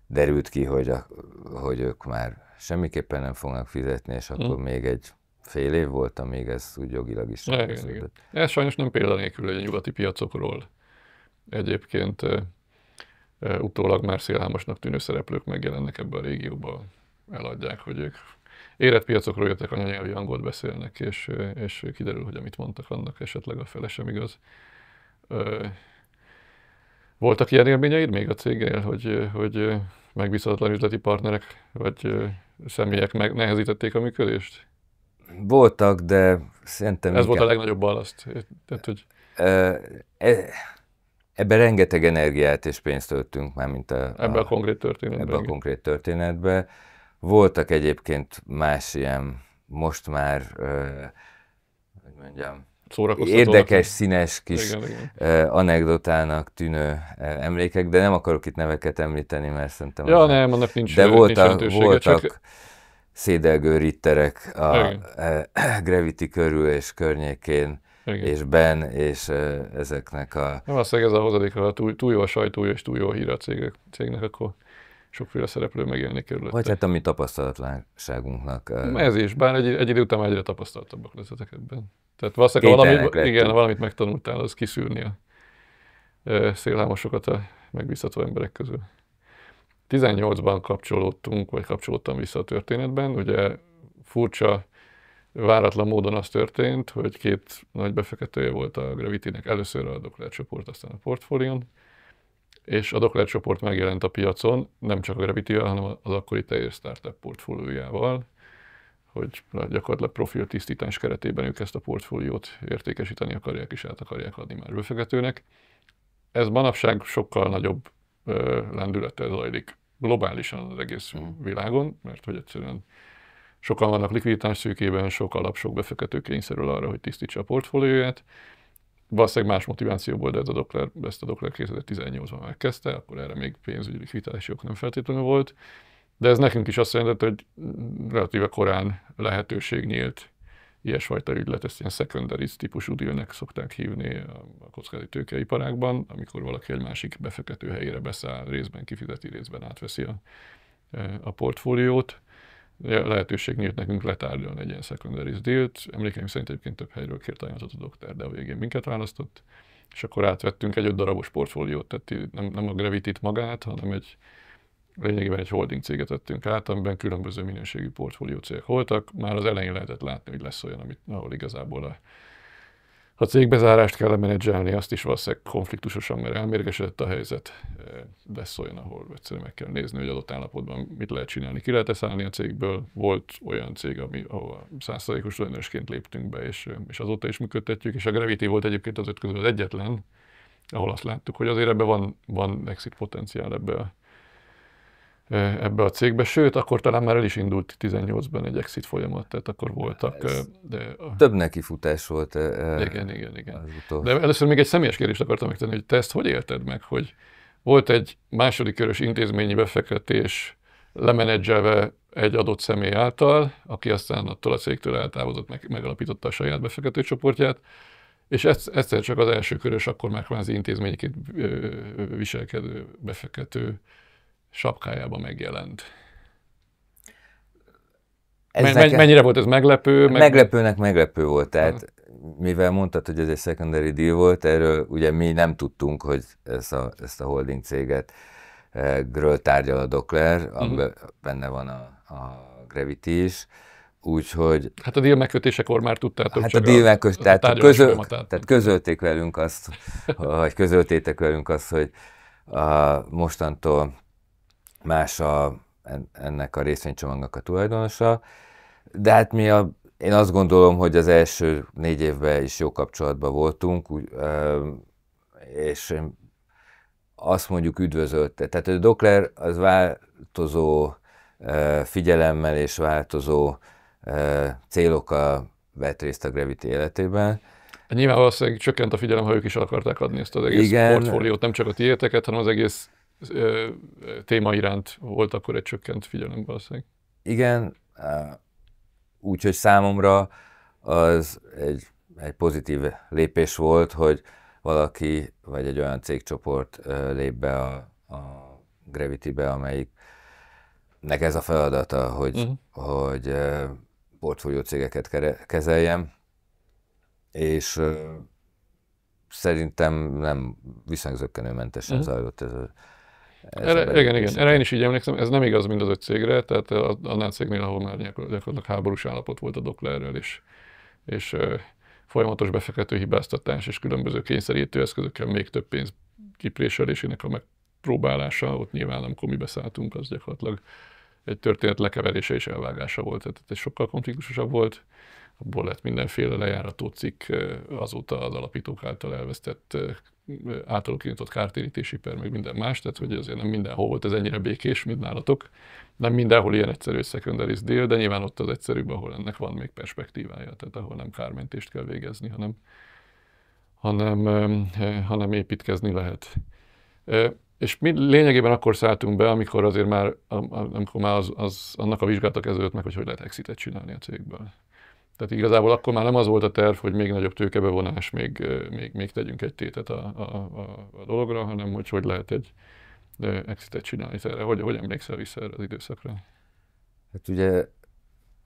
derült ki, hogy ők már semmiképpen nem fognak fizetni, és akkor még egy fél év volt, amíg ez úgy jogilag is igen. Ez sajnos nem példanélkül, hogy a nyugati piacokról egyébként utólag már szélhámosnak tűnő szereplők megjelennek ebbe a régióba, eladják, hogy ők érett piacokról jöttek, anyanyelvi angolt beszélnek, és kiderül, hogy amit mondtak, annak esetleg a fele sem igaz. Voltak ilyen élményeid még a cégnél, hogy megbízhatatlan üzleti partnerek vagy személyek megnehezítették a működést? Voltak, de szerintem... Ez volt a legnagyobb balaszt. Tehát, hogy... Ebben rengeteg energiát és pénzt töltünk már, mint ebben a konkrét történetben. Ebben a konkrét történetben. Voltak egyébként más ilyen, most már, hogy mondjam, érdekes, színes kis anekdotának tűnő emlékek, de nem akarok itt neveket említeni, mert szerintem... Ja, nem, annak nincs. De voltak szédelgő ritterek a Gravity körül és környékén, és és ezeknek a... Valószínűleg ez a hozadék, ha túl jó a sajtó és túl jó a hír a cégnek, akkor sokféle szereplő megjelenik körülötte. Vagy hát a mi tapasztalatlanságunknak. Ez is, bár egy idő után egyre tapasztaltabbak leszetek ebben. Tehát valószínűleg valamit megtanultál, az kiszűrni a szélhámosokat a megbízható emberek közül. 18-ban kapcsolódtam vissza a történetben. Ugye furcsa, váratlan módon az történt, hogy két nagy befektetője volt a Gravity-nek, először a Dockler csoport, aztán a Portfolion, és a Dockler csoport megjelent a piacon, nem csak a Gravity-vel, hanem az akkori teljes startup portfóliójával, hogy gyakorlatilag profiltisztítás keretében ők ezt a portfóliót értékesíteni akarják, és át akarják adni már befektetőnek. Ez manapság sokkal nagyobb lendülettel zajlik globálisan az egész világon, mert hogy egyszerűen sokan vannak likviditás szűkében, sok befektető kényszerül arra, hogy tisztítsa a portfólióját. Valószínűleg más motivációból, de ezt a Dockler 2018-ban megkezdte, akkor erre még pénzügyi likviditási ok nem feltétlenül volt. De ez nekünk is azt jelentett, hogy relatíve korán lehetőség nyílt ilyesfajta ügylet, ezt ilyen secondaries típusú dealnek szokták hívni a kockázati tőkeiparágban, amikor valaki egy másik befektető helyére beszáll, részben kifizeti, részben átveszi a portfóliót. Lehetőség nyílt nekünk letárgyalni egy ilyen secondaries dealt. Emlékeim szerint egyébként több helyről kért ajánlatot a Dockler, de a végén minket választott, és akkor átvettünk egy 5 darabos portfóliót, tehát nem a Gravity-t magát, hanem lényegében egy holding céget vettünk át, amiben különböző minőségű portfólió cégek voltak. Már az elején lehetett látni, hogy lesz olyan, ahol igazából a cégbezárást kell menedzselni, azt is valószínűleg konfliktusosan, mert elmérgesedett a helyzet. Lesz olyan, ahol egyszerűen meg kell nézni, hogy adott állapotban mit lehet csinálni. Ki lehet szállni a cégből. Volt olyan cég, ahol 100%-os tulajdonosként léptünk be, és azóta is működtetjük, és a Gravity volt egyébként az 5 közül az egyetlen, ahol azt láttuk, hogy azért ebben van exit potenciál ebbe a cégbe, sőt, akkor talán már el is indult 18-ban egy exit folyamat, tehát akkor voltak... Több nekifutás volt. Igen. De először még egy személyes kérdést akartam megtenni, hogy te ezt hogy élted meg, hogy volt egy második körös intézményi befektetés lemenedzselve egy adott személy által, aki aztán attól a cégtől eltávozott, megalapította a saját befektetőcsoportját, és egyszer csak az első körös, akkor már kvázi intézményként viselkedő befektető sapkájában megjelent. Mennyire volt ez meglepő? Meglepőnek meglepő volt, tehát mivel mondtad, hogy ez egy secondary deal volt, erről ugye mi nem tudtunk, hogy ezt a holding céget gről tárgyal a Dockler, amiben benne van a Gravity is, úgyhogy... Hát a deal megkötésekor már tudtátok, hát csak tehát közölték velünk azt, vagy közöltétek velünk azt, hogy mostantól más ennek a részvénycsomagnak a tulajdonosa, de hát én azt gondolom, hogy az első 4 évben is jó kapcsolatban voltunk, és azt mondjuk üdvözölte. Tehát a Dockler az változó figyelemmel és változó célokkal vett részt a Gravity életében. Nyilván valószínűleg csökkent a figyelem, ha ők is el akarták adni ezt az egész portfóliót, nem csak a tiéteket, hanem az egész téma iránt volt akkor egy csökkent figyelem valószínűleg. Igen, úgyhogy számomra az egy pozitív lépés volt, hogy valaki, vagy egy olyan cégcsoport lép be a Gravity-be, amelyiknek ez a feladata, hogy portfólió cégeket kezeljem, és szerintem nem viszonylag zökkenőmentesen zajlott ez igen, erre én is így emlékszem, ez nem igaz mind az 5 cégre, tehát annál cégnél, ahol már gyakorlatilag háborús állapot volt a Docklerrel, és folyamatos befektető hibáztatás és különböző kényszerítő eszközökkel még több pénz kipréselésének a megpróbálása, ott nyilván amikor mi beszálltunk, az gyakorlatilag egy történet lekeverése és elvágása volt, tehát ez sokkal konfliktusosabb volt. Abból lett mindenféle lejárató cikk, azóta az alapítók által elvesztett, általuk indított kártérítési per, meg minden más, tehát hogy azért nem mindenhol volt ez ennyire békés, mint nálatok. Nem mindenhol ilyen egyszerű secondaries deal, de nyilván ott az egyszerűbb, ahol ennek van még perspektívája, tehát ahol nem kármentést kell végezni, hanem építkezni lehet. És mi lényegében akkor szálltunk be, amikor azért már, annak a vizsgálata kezdődött meg, hogy lehet exitet csinálni a cégből. Tehát igazából akkor már nem az volt a terv, hogy még nagyobb tőkebevonás, még tegyünk egy tétet a dologra, hanem hogy lehet exitet csinálni erre. Hogy emlékszel vissza erre az időszakra? Hát ugye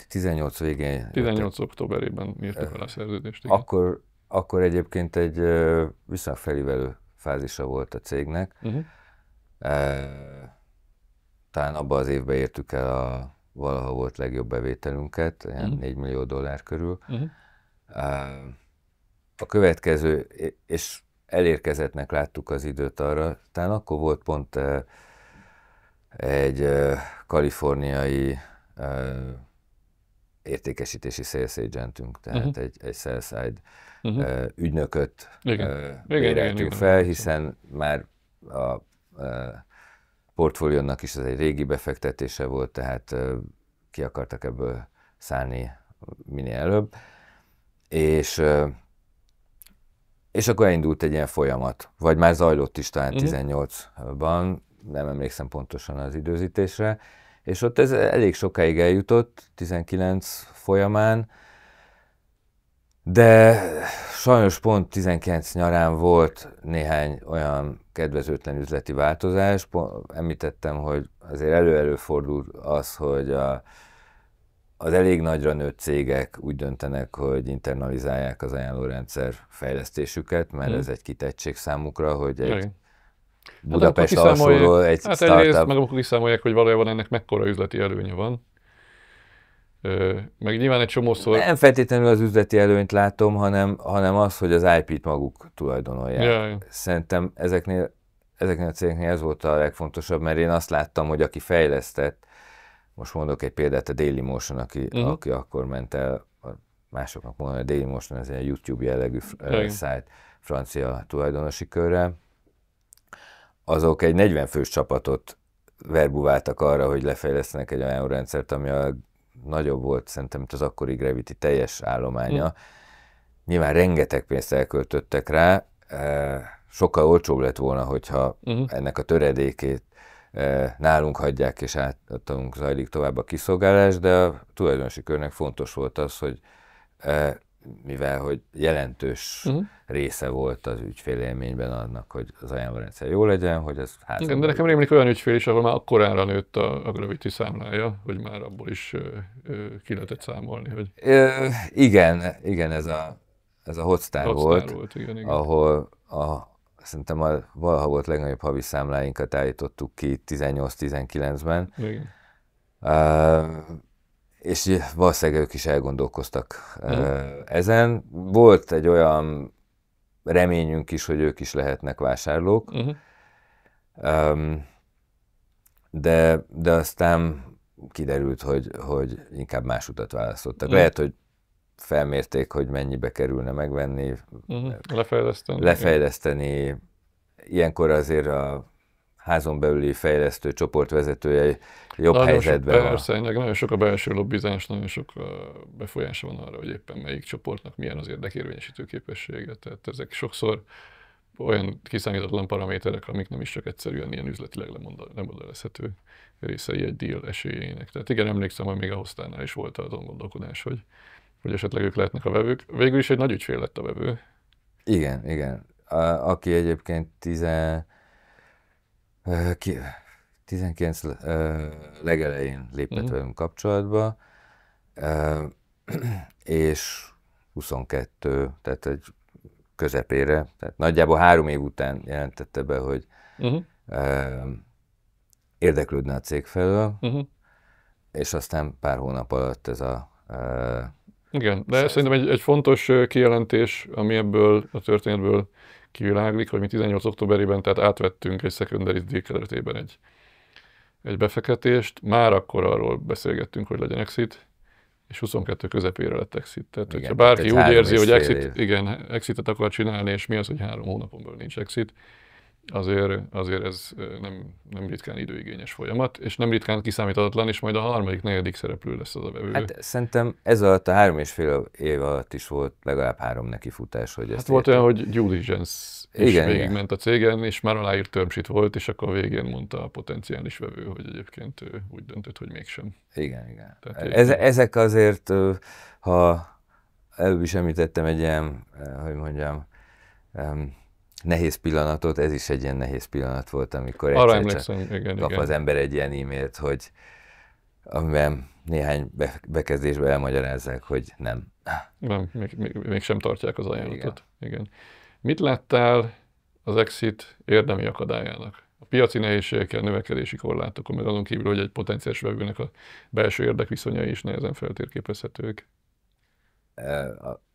18 végén... 18 októberében írtuk el a szerződést. Akkor egyébként egy viszonylag felívelő fázisa volt a cégnek. Talán abban az évben értük el valaha volt legjobb bevételünket, ilyen $4 millió körül. A következő, és elérkezettnek láttuk az időt arra, talán akkor volt pont egy kaliforniai értékesítési sales agentünk, tehát egy sell-side ügynököt béreltünk fel, hiszen már a portfóliónak is ez egy régi befektetése volt, tehát ki akartak ebből szállni minél előbb. És akkor elindult egy ilyen folyamat, vagy már zajlott is talán 18-ban, nem emlékszem pontosan az időzítésre, és ott ez elég sokáig eljutott, 19 folyamán, de sajnos pont 19 nyarán volt néhány olyan kedvezőtlen üzleti változás. Említettem, hogy azért előfordul az, hogy az elég nagyra nőtt cégek úgy döntenek, hogy internalizálják az ajánlórendszer fejlesztésüket, mert ez egy kitettség számukra, hogy egy Budapest alsóról egy startup... Egyrészt meg akkor kiszámolják, hogy valójában ennek mekkora üzleti előnye van. Meg nyilván egy csomószor... Nem feltétlenül az üzleti előnyt látom, hanem az, hogy az IP-t maguk tulajdonolják. Ja. Szerintem ezeknél a cégeknél ez volt a legfontosabb, mert én azt láttam, hogy aki fejlesztett, most mondok egy példát, a Dailymotion, aki akkor ment el, másoknak mondom, hogy a Dailymotion ez egy YouTube jellegű szájt francia tulajdonosi körrel, azok egy 40 fős csapatot verbuváltak arra, hogy lefejlesztenek egy olyan rendszert, ami a nagyobb volt szerintem, mint az akkori Gravity teljes állománya. Nyilván rengeteg pénzt elköltöttek rá, sokkal olcsóbb lett volna, hogyha ennek a töredékét nálunk hagyják, és átadunk zajlik tovább a kiszolgálás, de a tulajdonosi körnek fontos volt az, hogy mivel hogy jelentős része volt az ügyfélélményben annak, hogy az ajánlórendszer jó legyen, hogy ez házban. De nekem rémlik olyan ügyfél is, ahol már akkorára nőtt a Gravity számlája, hogy már abból is ki lehetett számolni. Hogy... Igen, ez a Hotstar volt, igen. Ahol szerintem valaha volt legnagyobb havi számláinkat állítottuk ki 18-19-ben. És valószínűleg ők is elgondolkoztak ezen. Volt egy olyan reményünk is, hogy ők is lehetnek vásárlók, de aztán kiderült, hogy inkább más utat választottak. Lehet, hogy felmérték, hogy mennyibe kerülne megvenni, lefejleszteni. Ilyenkor azért a házon belüli fejlesztő csoport vezetője jobb helyzetben van. Persze, nagyon sok a belső lobbizás, nagyon sok befolyása van arra, hogy éppen melyik csoportnak milyen az érdekérvényesítő képessége. Tehát ezek sokszor olyan kiszámítatlan paraméterek, amik nem is csak egyszerűen ilyen üzletileg lemodellezhető részei egy deal esélyének. Tehát igen, emlékszem, hogy még a Hostárnál is volt azon gondolkodás, hogy esetleg ők lehetnek a vevők. Végül is egy nagy ügyfél lett a vevő. Igen. Aki egyébként 19 legelején lépett velünk kapcsolatba, és 22, tehát egy közepére, tehát nagyjából 3 év után jelentette be, hogy érdeklődne a cég felől, és aztán pár hónap alatt ez a... Igen, de szerintem egy fontos kijelentés, ami ebből a történetből kiviláglik, hogy mi 18 októberében tehát átvettünk egy secondary deal keretében egy befektetést, már akkor arról beszélgettünk, hogy legyen exit, és 22 közepére lett exit. Tehát, hogyha bárki úgy érzi, hogy exitet akar csinálni, és mi az, hogy 3 hónapon belül nincs exit, azért ez nem ritkán időigényes folyamat, és nem ritkán kiszámíthatatlan, és majd a harmadik, negyedik szereplő lesz az a vevő. Hát szerintem ez alatt a 3,5 év alatt is volt legalább 3 nekifutás, hogy ezt volt olyan, hogy due diligence is végigment a cégen, és már aláírt term sheet volt, és akkor a végén mondta a potenciális vevő, hogy egyébként úgy döntött, hogy mégsem. Igen. Ezek azért, ha előbb is említettem egy ilyen, hogy mondjam, nehéz pillanatot, ez is egy ilyen nehéz pillanat volt, amikor arra egyszer csak igen, kap igen. az ember egy ilyen e-mailt, hogy amiben néhány bekezdésben elmagyarázzák, hogy nem. Nem, még sem tartják az ajánlatot. Igen. Mit láttál az exit érdemi akadályának? A piaci nehézségekkel, növekedési korlátokon, meg azon kívül, hogy egy potenciális vevőnek a belső érdekviszonyai is nehezen feltérképezhetők.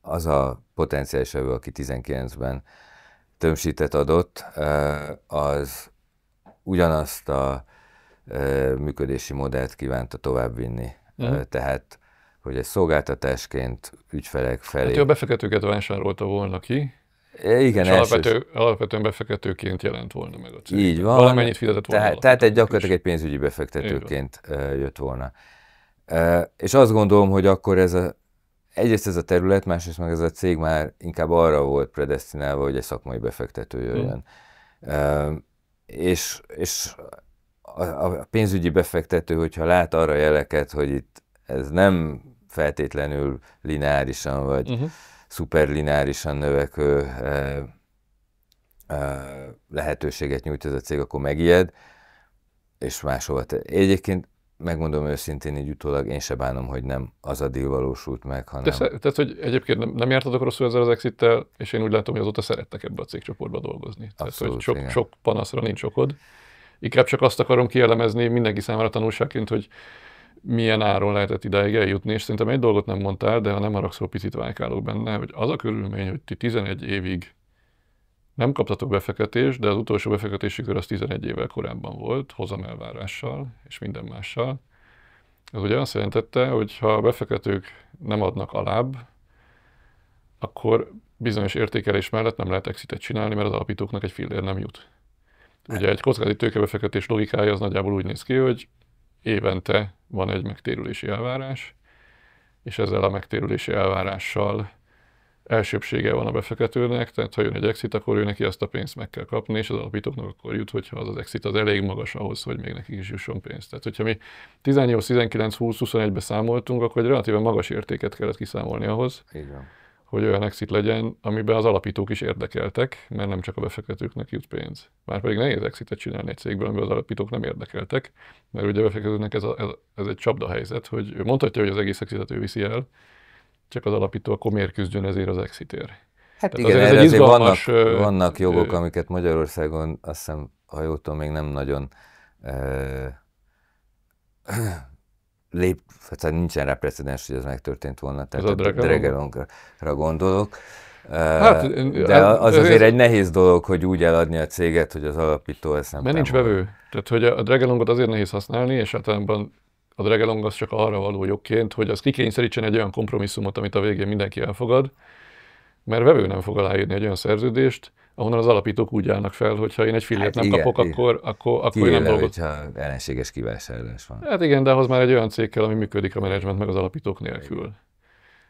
Az a potenciális vevő, aki 19-ben termsheetet adott, az ugyanazt a működési modellt kívánta továbbvinni. Tehát, hogy egy szolgáltatásként ügyfelek felé... Hát ő a befektetőket vásárolta volna ki, igen, és alapvetően befektetőként jelent volna meg a cég. Így van. Valamennyit fizetett volna. Tehát gyakorlatilag egy pénzügyi befektetőként jött volna. És azt gondolom, hogy akkor egyrészt ez a terület, másrészt meg ez a cég már inkább arra volt predesztinálva, hogy egy szakmai befektető jöjjön. És a pénzügyi befektető, hogyha lát arra jeleket, hogy itt ez nem feltétlenül lineárisan, vagy szuperlineárisan növekvő lehetőséget nyújt ez a cég, akkor megijed, és máshova. Egyébként megmondom őszintén, így utólag én se bánom, hogy nem az a deal valósult meg, hanem... Tehát, hogy egyébként nem jártatok rosszul ezzel az exittel, és én úgy látom, hogy azóta szerettek ebbe a cégcsoportba dolgozni. Abszolút, tehát, hogy sok panaszra nincs okod. Inkább csak azt akarom kielemezni mindenki számára tanulságként, hogy milyen áron lehetett idáig eljutni, és szerintem egy dolgot nem mondtál, de ha nem haragszol, picit vájkálok benne, hogy az a körülmény, hogy ti 11 évig nem kaptatok befektetést, de az utolsó befektetésükör az 11 évvel korábban volt, hozamelvárással és minden mással. Ez ugye azt jelentette, hogy ha a befektetők nem adnak alább, akkor bizonyos értékelés mellett nem lehet exitet csinálni, mert az alapítóknak egy fillér nem jut. Ugye egy kockázati tőkebefektetés logikája az nagyjából úgy néz ki, hogy évente van egy megtérülési elvárás, és ezzel a megtérülési elvárással elsőbsége van a befektetőnek, tehát ha jön egy exit, akkor ő neki azt a pénzt meg kell kapni, és az alapítóknak akkor jut, hogyha az exit az elég magas ahhoz, hogy még nekik is jusson pénzt. Tehát, hogyha mi 18, 19, 20, 21-be számoltunk, akkor egy relatíven magas értéket kellett kiszámolni ahhoz, igen, hogy olyan exit legyen, amiben az alapítók is érdekeltek, mert nem csak a befektetőknek jut pénz. Márpedig nehéz exitet csinálni egy cégből, amiben az alapítók nem érdekeltek, mert ugye a befektetőnek ez egy csapdahelyzet, hogy ő mondhatja, hogy az egész exitet ő viszi el, csak az alapító akkor miért küzdjön ezért az exitért. Hát tehát igen, erre izgalmas, vannak jogok, amiket Magyarországon azt hiszem, ha jól tudom, még nem nagyon hát nincsen rá precedens, hogy ez megtörtént volna, tehát a Dragelongra gondolok. Hát, de az azért egy nehéz dolog, hogy úgy eladni a céget, hogy az alapító ezt nem mert nincs vevő. Tehát, hogy a Dragelongot azért nehéz használni, és általában a Dragelong az csak arra való jogként, hogy az kikényszerítsen egy olyan kompromisszumot, amit a végén mindenki elfogad, mert vevő nem fog aláírni egy olyan szerződést, ahonnan az alapítók úgy állnak fel, hogy ha én egy fillért nem kapok, akkor én nem dolgot. Hogyha ellenséges kivásárlás van. Hát igen, de ahhoz már egy olyan cég kell, ami működik a menedzsment meg az alapítók nélkül.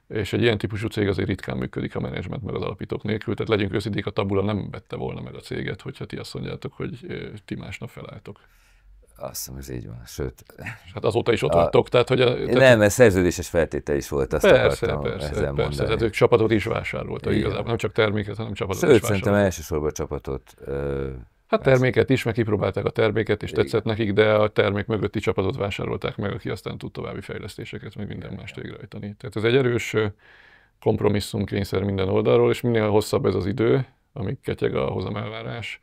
És egy ilyen típusú cég azért ritkán működik a menedzsment meg az alapítók nélkül, tehát legyünk őszinték, a Tabula nem vette volna meg a céget, hogyha ti azt mondjátok, hogy ti másnap felálltok. Azt hiszem, ez így van, sőt... Hát azóta is ott vagytok, tehát hogy... Nem, mert szerződéses feltétel is volt, azt akartam ezzel mondani. Tehát ők csapatot is vásároltak igazából, nem csak terméket, hanem csapatot is vásároltak. Szerintem elsősorban csapatot... Hát terméket is, meg kipróbálták a terméket, és tetszett nekik, de a termék mögötti csapatot vásárolták meg, aki aztán tud további fejlesztéseket, meg minden mást végrehajtani. Tehát ez egy erős kompromisszumkényszer minden oldalról, és minél hosszabb ez az idő, amíg ketyeg a hozamelvárás,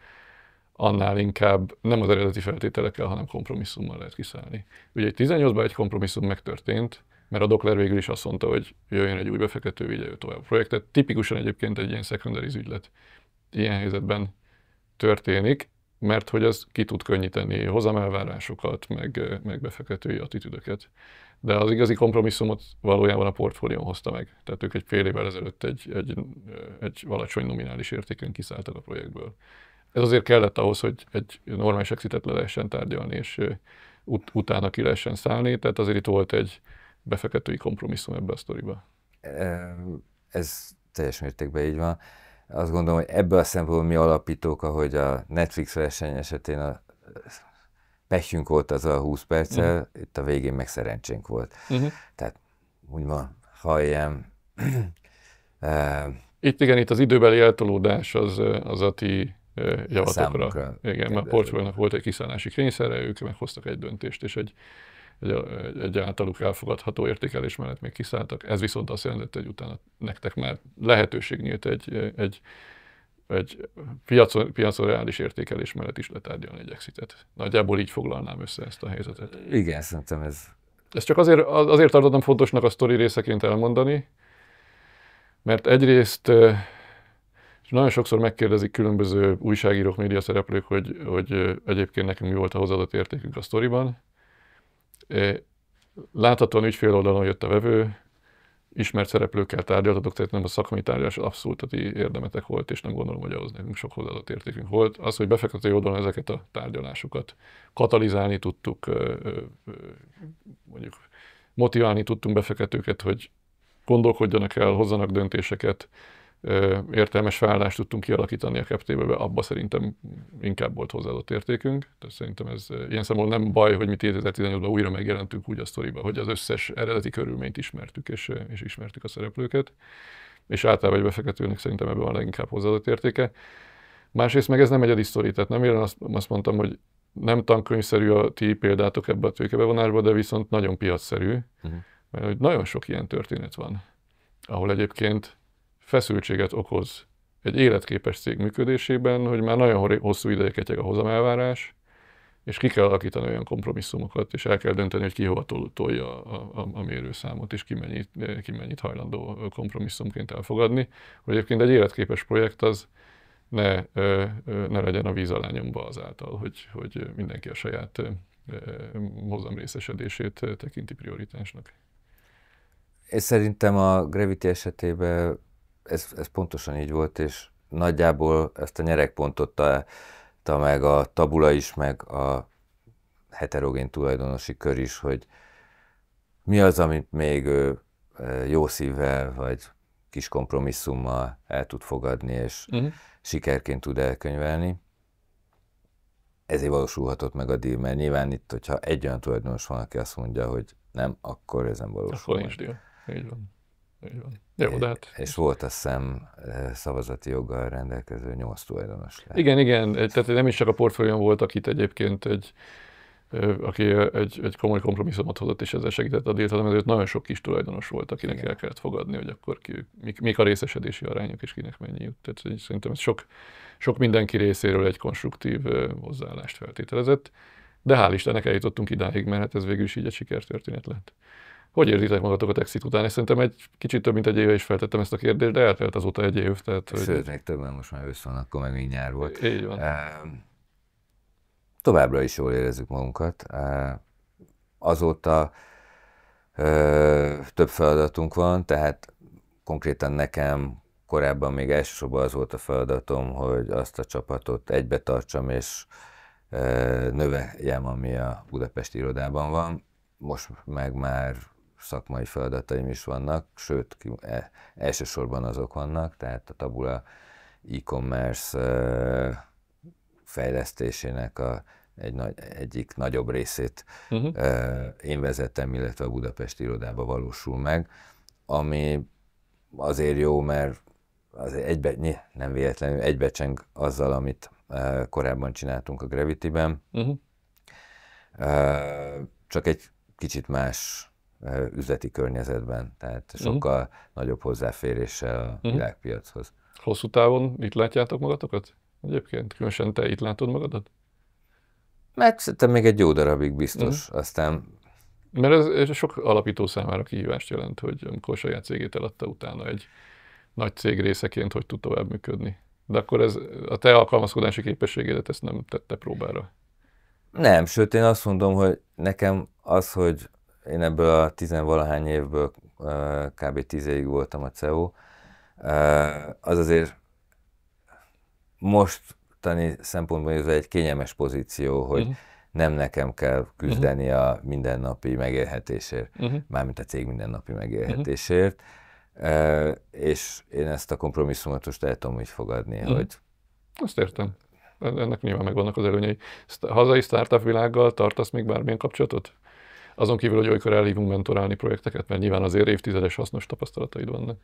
annál inkább nem az eredeti feltételekkel, hanem kompromisszummal lehet kiszállni. Ugye 18-ban egy kompromisszum megtörtént, mert a Dokler végül is azt mondta, hogy jöjjön egy új befektető, vigye ő tovább a projektet. Tipikusan egyébként egy ilyen secondaries ügylet ilyen helyzetben történik, mert hogy az ki tud könnyíteni hozamelvárásokat, meg befektetői attitűdöket. De az igazi kompromisszumot valójában a portfólión hozta meg. Tehát ők egy fél évvel ezelőtt egy alacsony nominális értéken kiszálltak a projektből. Ez azért kellett ahhoz, hogy egy normális exitet le lehessen tárgyalni, és utána ki lehessen szállni, tehát azért itt volt egy befektetői kompromisszum ebbe a sztoriba. Ez teljes mértékben így van. Azt gondolom, hogy ebből a szempontból mi alapítók, ahogy a Netflix verseny esetén a pehjünk volt az a 20 perccel, itt a végén meg szerencsénk volt. Tehát úgy van, ha ilyen Itt igen, itt az időbeli eltolódás az a ti javatokra. Számunkra Igen, mert Portugalnak volt egy kiszállási kényszere, ők meghoztak egy döntést, és egy általuk elfogadható értékelés mellett még kiszálltak. Ez viszont azt jelentette, hogy utána nektek már lehetőség nyílt egy piacon reális értékelés mellett is letárgyalni egy exitet. Nagyjából így foglalnám össze ezt a helyzetet. Igen, szerintem ez... Ezt csak azért tartottam fontosnak a sztori részeként elmondani, mert egyrészt és nagyon sokszor megkérdezik különböző újságírók, média szereplők, hogy egyébként nekünk mi volt a hozzáadott értékünk a sztoriban. Láthatóan ügyfél oldalon jött a vevő, ismert szereplőkkel tárgyaltatok, tehát nem a szakmai tárgyalás abszolút a ti érdemetek volt, és nem gondolom, hogy ahhoz nekünk sok hozzáadott értékünk volt. Az, hogy befektetői oldalon ezeket a tárgyalásokat katalizálni tudtuk, mondjuk motiválni tudtunk befektetőket, hogy gondolkodjanak el, hozzanak döntéseket, értelmes felállást tudtunk kialakítani a CapTable-be, abba szerintem inkább volt hozzáadott értékünk. Tehát szerintem ez ilyen szempontból nem baj, hogy mi 2018-ban újra megjelentünk úgy a sztoriba, hogy az összes eredeti körülményt ismertük, és ismertük a szereplőket. És általában egy befektetőnek szerintem ebben van leginkább hozzáadott értéke. Másrészt meg ez nem egyedi sztori, tehát nem élen azt mondtam, hogy nem tankönyvszerű a ti példátok ebbe a tőkebevonásba, de viszont nagyon piacszerű, mert hogy nagyon sok ilyen történet van, ahol egyébként feszültséget okoz egy életképes cég működésében, hogy már nagyon hosszú ideje ketyeg a hozamelvárás, és ki kell alakítani olyan kompromisszumokat, és el kell dönteni, hogy ki hova tolja a mérőszámot, és ki mennyit hajlandó kompromisszumként elfogadni. Hogy egyébként egy életképes projekt az ne legyen a víz alá nyomva azáltal, hogy mindenki a saját hozamrészesedését tekinti prioritásnak. És szerintem a Gravity esetében ez pontosan így volt, és nagyjából ezt a nyeregpontot találta meg a tabula is, meg a heterogén tulajdonosi kör is, hogy mi az, amit még jó szívvel, vagy kis kompromisszummal el tud fogadni, és sikerként tud elkönyvelni. Ezért valósulhatott meg a deal, mert nyilván itt, hogyha egy olyan tulajdonos van, aki azt mondja, hogy nem, akkor ez nem valósul. Akkor nincs deal. Így van. Így van. Jó, de hát... És volt, azt hiszem, szavazati joggal rendelkező 8 tulajdonos. Igen, tehát nem is csak a portfólión volt, akit egyébként aki egy komoly kompromisszumot hozott, és ezzel segített a dílt, hanem ezért nagyon sok kis tulajdonos volt, akinek el kellett fogadni, hogy akkor mik a részesedési arányok, és kinek mennyi jut. Tehát szerintem ez sok mindenki részéről egy konstruktív hozzáállást feltételezett, de hál' Istennek eljutottunk idáig, mert hát ez végül is így egy sikertörténet lett. Hogy érzitek magatokat exit után? És szerintem egy kicsit több mint egy éve is feltettem ezt a kérdést, de eltelt azóta egy év. Sőt, még többen, most már ősz van, akkor meg még nyár volt. Így van. Továbbra is jól érezzük magunkat. Azóta több feladatunk van, tehát konkrétan nekem korábban még elsősorban az volt a feladatom, hogy azt a csapatot egybe tartsam és növeljem, ami a budapesti irodában van. Most meg már szakmai feladataim is vannak, sőt, elsősorban azok vannak, tehát a Tabula e-commerce fejlesztésének egyik nagyobb részét én vezettem, illetve a budapesti irodába valósul meg, ami azért jó, mert az nem véletlenül egybecseng azzal, amit korábban csináltunk a Gravity-ben, csak egy kicsit más üzleti környezetben, tehát sokkal nagyobb hozzáféréssel a világpiachoz. Hosszú távon itt látjátok magatokat? Egyébként különösen te itt látod magadat? Mert szerintem még egy jó darabig biztos, aztán... Mert ez sok alapító számára kihívást jelent, hogy amikor saját cégét eladta, utána egy nagy cég részeként hogy tud tovább működni. De akkor ez a te alkalmazkodási képességedet ezt nem tette próbára? Nem, sőt én azt mondom, hogy nekem az, hogy én ebből a 10-valahány évből kb. 10 évig voltam a CEO, az azért mostani szempontból ez egy kényelmes pozíció, hogy nem nekem kell küzdeni a mindennapi megélhetésért, mármint a cég mindennapi megélhetésért, és én ezt a kompromisszumot most el tudom így fogadni, hogy... Azt értem. Ennek nyilván megvannak az előnyei. Hazai startup világgal tartasz még bármilyen kapcsolatot? Azon kívül, hogy olykor elhívunk mentorálni projekteket, mert nyilván azért évtizedes hasznos tapasztalataid vannak.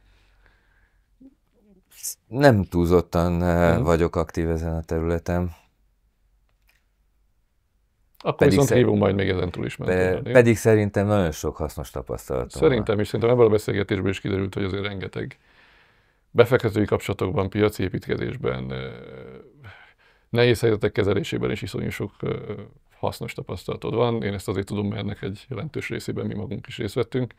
Nem túlzottan vagyok aktív ezen a területen. Akkor viszont hívunk majd még ezentúl is. Pedig szerintem nagyon sok hasznos tapasztalatom van. Szerintem is, szerintem ebből a beszélgetésből is kiderült, hogy azért rengeteg befektetői kapcsolatokban, piaci építkezésben, nehéz helyzetek kezelésében is iszonyú sok hasznos tapasztalatod van. Én ezt azért tudom, mert ennek egy jelentős részében mi magunk is részt vettünk.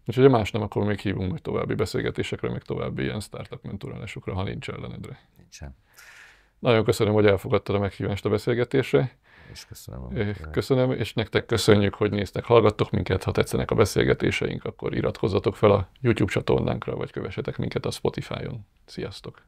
Úgyhogy ha más nem, akkor még hívunk majd további beszélgetésekre, meg további ilyen startup mentorálásokra, ha nincs ellenedre. Nincsen. Nagyon köszönöm, hogy elfogadtad a meghívást a beszélgetésre. És köszönöm. Köszönöm, és nektek köszönjük, hogy néztek, hallgattok minket. Ha tetszenek a beszélgetéseink, akkor iratkozzatok fel a YouTube csatornánkra, vagy kövessetek minket a Spotify-on. Sziasztok!